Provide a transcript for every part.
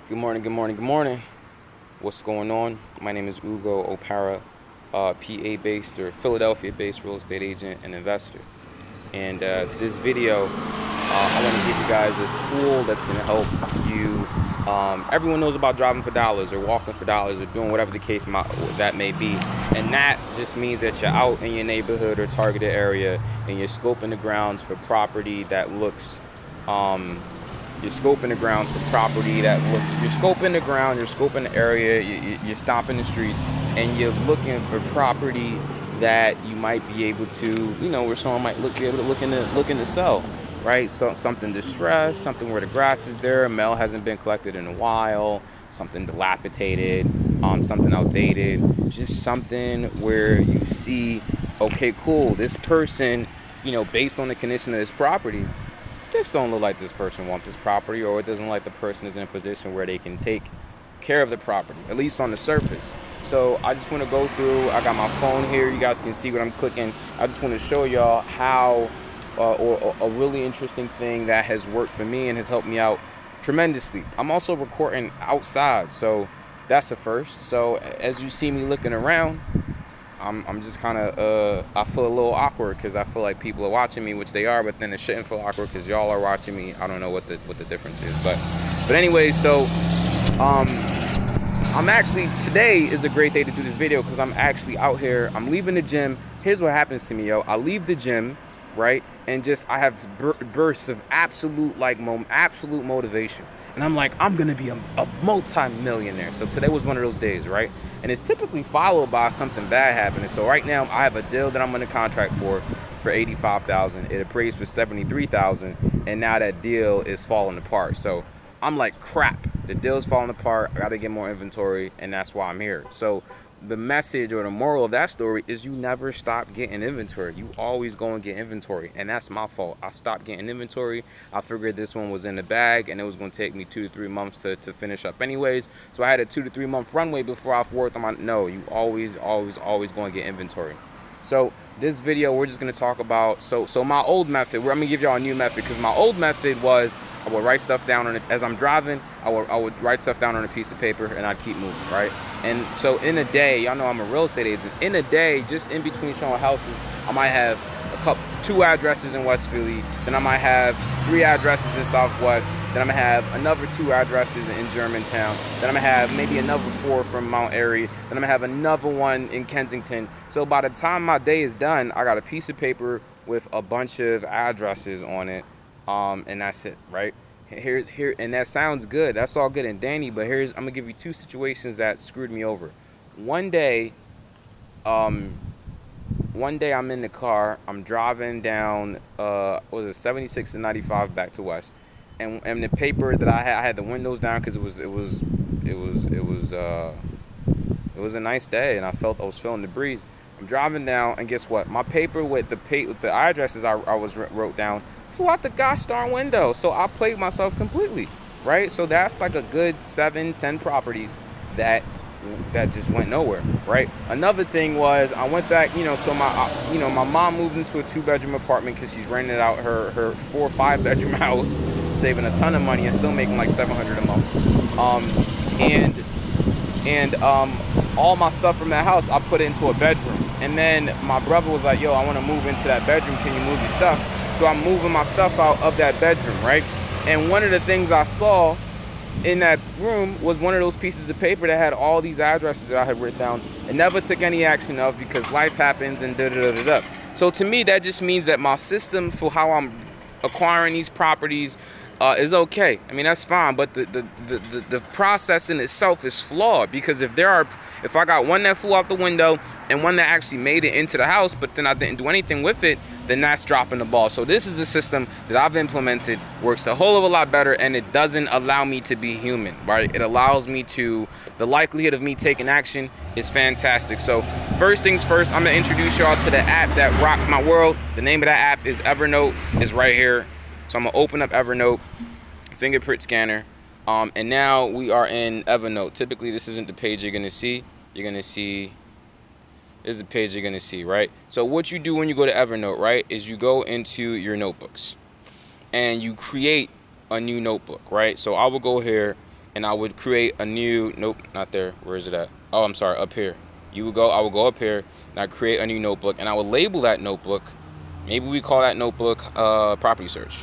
Good morning, good morning, good morning. What's going on? My name is Ugo Opara, PA-based or Philadelphia-based real estate agent and investor. And to this video, I want to give you guys a tool that's going to help you. Everyone knows about driving for dollars or walking for dollars or doing whatever the case that may be. And that just means that you're out in your neighborhood or targeted area and you're scoping the grounds for property that looks you're scoping the grounds for property that looks, you're scoping the ground, you're scoping the area, you're stomping the streets, and you're looking for property that you might be able to, where someone might be able to look to sell, right? So something distressed, something where the grass is there, mail hasn't been collected in a while, something dilapidated, something outdated, just something where you see, okay, cool, this person, based on the condition of this property, this don't look like this person wants this property, or it doesn't look like the person is in a position where they can take care of the property, at least on the surface. So I just want to go through, I got my phone here, you guys can see what I'm clicking. I just want to show y'all how, or a really interesting thing that has worked for me and has helped me out tremendously. I'm also recording outside, so that's a first. So as you see me looking around, I'm just kind of, I feel a little awkward because I feel like people are watching me, which they are, but then it shouldn't feel awkward because y'all are watching me. I don't know what the difference is, but anyway, so I'm actually, today is a great day to do this video because I'm actually out here. I'm leaving the gym. Here's what happens to me, yo. I leave the gym, right, and just I have bursts of absolute motivation. And I'm like, I'm gonna be a multi-millionaire. So today was one of those days, right? And it's typically followed by something bad happening. So right now I have a deal that I'm under contract for $85,000. It appraised for $73,000, and now that deal is falling apart. So I'm like, crap, the deal's falling apart. I gotta get more inventory, and that's why I'm here. So the message or the moral of that story is you never stop getting inventory. You always go and get inventory, and that's my fault. I stopped getting inventory. I figured this one was in the bag and it was going to take me 2 to 3 months to finish up anyways. So I had a 2 to 3 month runway before I've worked on my, no, you always going to get inventory. So this video, we're just going to talk about, so my old method, I'm going to give y'all a new method, because my old method was I would write stuff down on it as I'm driving. I would write stuff down on a piece of paper and I'd keep moving, right? And so in a day, y'all know I'm a real estate agent. In a day, just in between showing houses, I might have 2 addresses in West Philly. Then I might have 3 addresses in Southwest. Then I'm gonna have another 2 addresses in Germantown. Then I'm gonna have maybe another 4 from Mount Airy. Then I'm gonna have another one in Kensington. So by the time my day is done, I got a piece of paper with a bunch of addresses on it. And that's it, right? And that sounds good. That's all good and dandy, but I'm gonna give you 2 situations that screwed me over. One day I'm in the car. I'm driving down, was it 76 and 95 back to West, and the paper that I had the windows down because it was a nice day, and I was feeling the breeze. I'm driving down, and guess what? My paper with the addresses I wrote down flew out the gosh darn window. So I played myself completely, right? So that's like a good 7-10 properties that just went nowhere, right? Another thing was I went back, so my mom moved into a 2-bedroom apartment because she's renting out her 4 or 5 bedroom house, saving a ton of money and still making like $700 a month. And all my stuff from that house, I put it into a bedroom. And then my brother was like, yo, I want to move into that bedroom. Can you move your stuff? So I'm moving my stuff out of that bedroom, right? And one of the things I saw in that room was one of those pieces of paper that had all these addresses that I had written down and never took any action of because life happens and da-da-da-da-da. So to me, that just means that my system for how I'm acquiring these properties is okay. I mean, that's fine, but the process in itself is flawed, because if I got one that flew out the window and one that actually made it into the house, but then I didn't do anything with it, then that's dropping the ball. So this is a system that I've implemented, works a whole of a lot better, and it doesn't allow me to be human, right? It allows me to, the likelihood of me taking action is fantastic. So first things first, I'm gonna introduce y'all to the app that rocked my world. The name of that app is Evernote, is right here. So I'm gonna open up Evernote, fingerprint scanner, and now we are in Evernote. Typically, this isn't the page you're gonna see. You're gonna see, this is the page you're gonna see, right? So what you do when you go to Evernote, right, is you go into your notebooks and you create a new notebook, right? So I will go here and I would create a new, nope, not there. Where is it at? Oh, I'm sorry, up here. I would go up here, and I'd create a new notebook, and I would label that notebook. Maybe we call that notebook property search.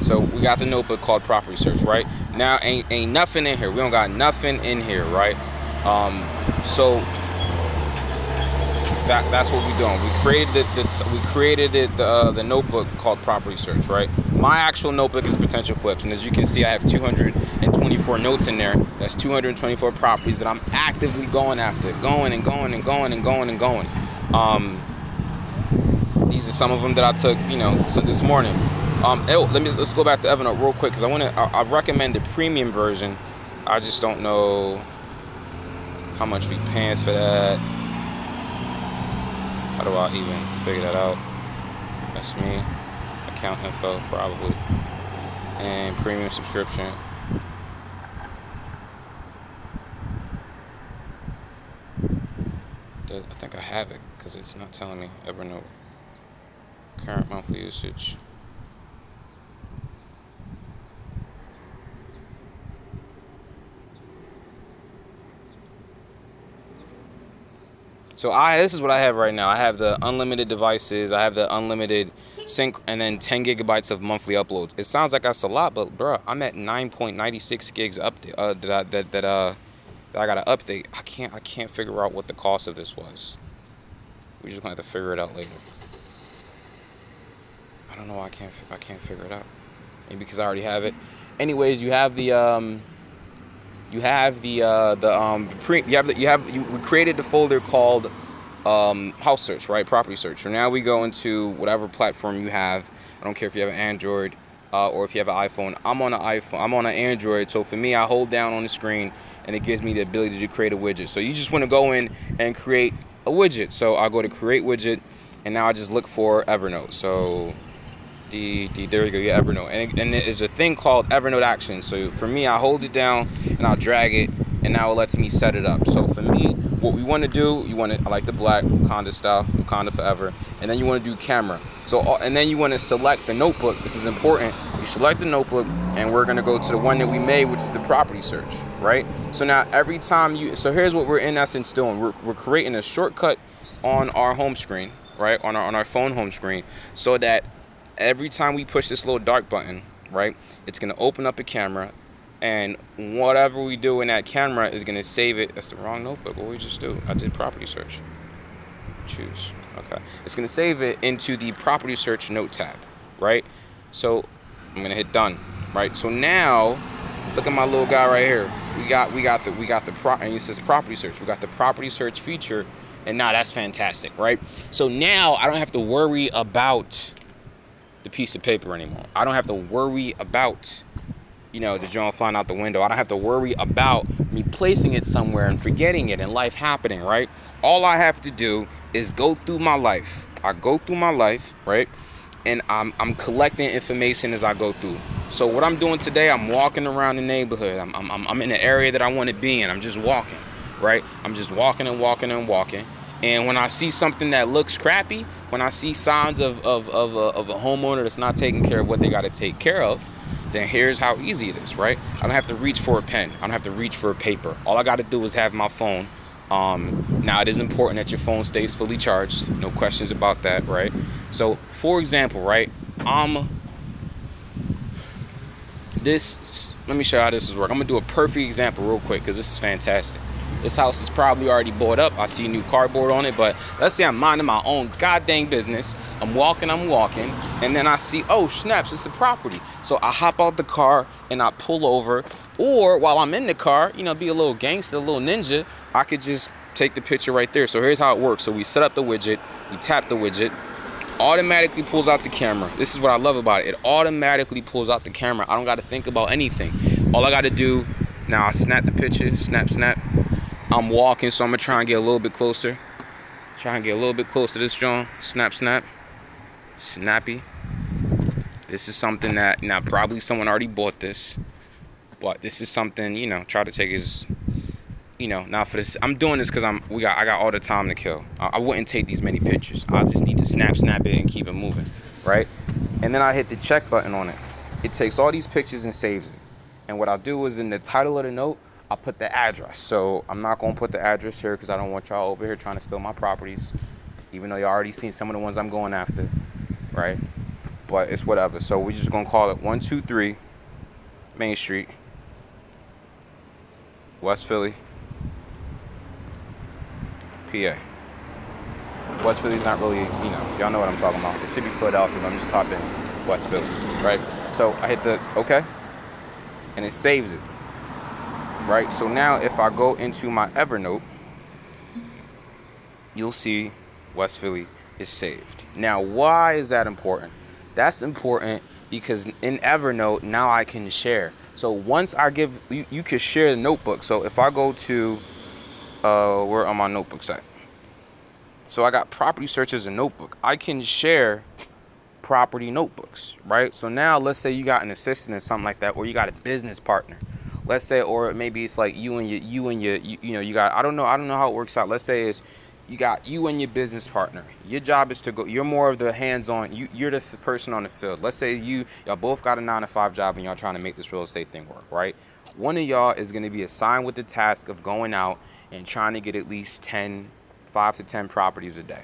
So we got the notebook called property search, right? Now ain't nothing in here. We don't got nothing in here, right? So that's what we're doing. We created the notebook called property search, right? My actual notebook is potential flips, and as you can see, I have 224 notes in there. That's 224 properties that I'm actively going after, going. These are some of them that I took, this morning. Let's go back to Evernote real quick, because I recommend the premium version. I just don't know how much we paying for that. How do I even figure that out? That's me. Account info, probably. And premium subscription. I think I have it, because it's not telling me. Evernote. Current monthly usage. So this is what I have right now. I have the unlimited devices. I have the unlimited sync, and then 10 gigabytes of monthly uploads. It sounds like that's a lot, but bro, I'm at 9.96 gigs update that I gotta update. I can't figure out what the cost of this was. We're just gonna have to figure it out later. I don't know why I can't figure it out. Maybe because I already have it. Anyways, we created the folder called house search, right? Property search. So now we go into whatever platform you have. I don't care if you have an Android or if you have an iPhone. I'm on an iPhone. I'm on an Android. So for me, I hold down on the screen and it gives me the ability to create a widget. So you just want to go in and create a widget. So I'll go to create widget, and now I just look for Evernote. So there you go, yeah, Evernote. And there's a thing called Evernote Action. So for me, I hold it down and I'll drag it, and now it lets me set it up. So for me, what we want to do, I like the black Wakanda style, Wakanda forever, and then you want to do camera. So and then you want to select the notebook. This is important. You select the notebook, and we're gonna go to the one that we made, which is the property search, right? So now every time so here's what we're in essence doing. We're creating a shortcut on our home screen, right? On our phone home screen, so that every time we push this little dark button, right, it's gonna open up a camera, and whatever we do in that camera is gonna save it. That's the wrong notebook. What we just do? I did property search. Choose. Okay. It's gonna save it into the property search note tab, right? So I'm gonna hit done, right? So now look at my little guy right here. We got and it says property search. We got the property search feature, and now that's fantastic, right? So now I don't have to worry about the piece of paper anymore. I don't have to worry about, the drone flying out the window. I don't have to worry about me placing it somewhere and forgetting it and life happening, right? All I have to do is go through my life. I go through my life, right? And I'm collecting information as I go through. So what I'm doing today, I'm walking around the neighborhood. I'm in the area that I want to be in. I'm just walking, right? I'm just walking and walking and walking. And when I see something that looks crappy, when I see signs of a homeowner that's not taking care of what they got to take care of, then here's how easy it is, right? I don't have to reach for a pen. I don't have to reach for a paper. All I got to do is have my phone. Now, it is important that your phone stays fully charged. No questions about that, right? So, for example, right, let me show you how this is work. I'm going to do a perfect example real quick, because this is fantastic. This house is probably already bought up. I see new cardboard on it, but let's say I'm minding my own goddamn business. I'm walking, and then I see, oh, snaps, it's a property. So I hop out the car and I pull over, or while I'm in the car, be a little gangster, a little ninja, I could just take the picture right there. So here's how it works. So we set up the widget, we tap the widget, automatically pulls out the camera. This is what I love about it. It automatically pulls out the camera. I don't got to think about anything. All I got to do, now I snap the picture, snap. I'm walking, so I'm gonna try and get a little bit closer. To this John. Snap. Snappy. This is something that, now probably someone already bought this, but this is something, try to take as you know, now for this, I'm doing this because I got all the time to kill. I wouldn't take these many pictures. I just need to snap it and keep it moving, right? And then I hit the check button on it. It takes all these pictures and saves it. And what I'll do is in the title of the note, I'll put the address. So I'm not gonna put the address here because I don't want y'all over here trying to steal my properties, even though you already seen some of the ones I'm going after, right? But it's whatever. So we're just gonna call it 123 Main Street, West Philly, PA. West Philly's not really, you know, y'all know what I'm talking about. It should be Philadelphia, but I'm just typing West Philly, right? So I hit the OK, and it saves it, right? So now if I go into my Evernote, you'll see West Philly is saved. Now, why is that important? That's important because in Evernote, now I can share. So once I give, you can share the notebook. So if I go to, where are my notebooks at? So I got property search as a notebook. I can share property notebooks, right? So now let's say you got an assistant or something like that, or you got a business partner. Let's say, or maybe it's like you know, you got, I don't know how it works out. Let's say it's, you got you and your business partner. Your job is to go, you're more of the hands-on, you're the person on the field. Let's say y'all both got a 9-to-5 job and y'all trying to make this real estate thing work, right? One of y'all is going to be assigned with the task of going out and trying to get at least 5 to 10 properties a day,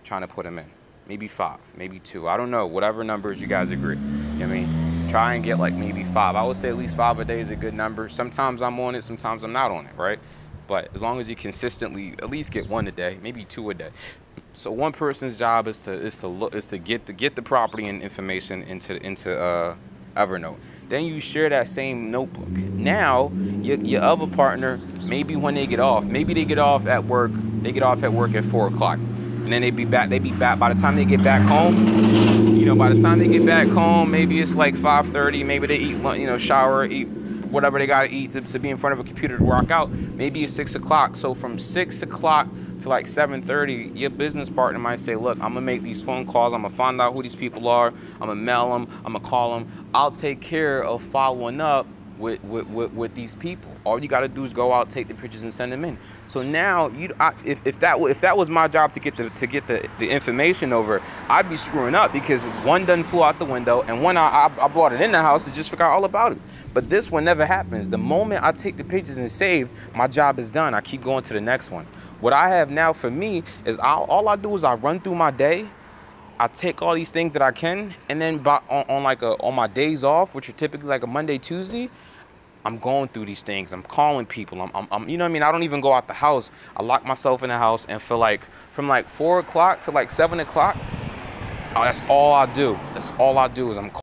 trying to put them in. Maybe 5, maybe 2, I don't know, whatever numbers you guys agree. You know what I mean? Try and get like maybe 5. I would say at least 5 a day is a good number. Sometimes I'm on it, sometimes I'm not on it, right? But as long as you consistently at least get 1 a day, maybe 2 a day. So one person's job is to get the property and information into Evernote. Then you share that same notebook. Now your other partner, maybe when they get off, maybe they get off at work. They get off at work at 4 o'clock, and then they be back. By the time they get back home. You know, by the time they get back home, maybe it's like 5:30. Maybe they eat, you know, shower, eat whatever they gotta eat to be in front of a computer to work out. Maybe it's 6 o'clock. So from 6 o'clock to like 7:30, your business partner might say, look, I'm gonna make these phone calls. I'm gonna find out who these people are. I'm gonna mail them. I'm gonna call them. I'll take care of following up with these people. All you got to do is go out, take the pictures, and send them in. So now, if that was my job to get the information over, I'd be screwing up because one done flew out the window, and one I brought it in the house and just forgot all about it. But this one never happens. The moment I take the pictures and save, my job is done. I keep going to the next one. What I have now for me is all I do is I run through my day. I take all these things that I can, and then on my days off, which are typically like a Monday, Tuesday, I'm going through these things. I'm calling people. I'm you know what I mean? I don't even go out the house. I lock myself in the house, and for like from like 4 o'clock to like 7 o'clock, that's all I do. That's all I do is I'm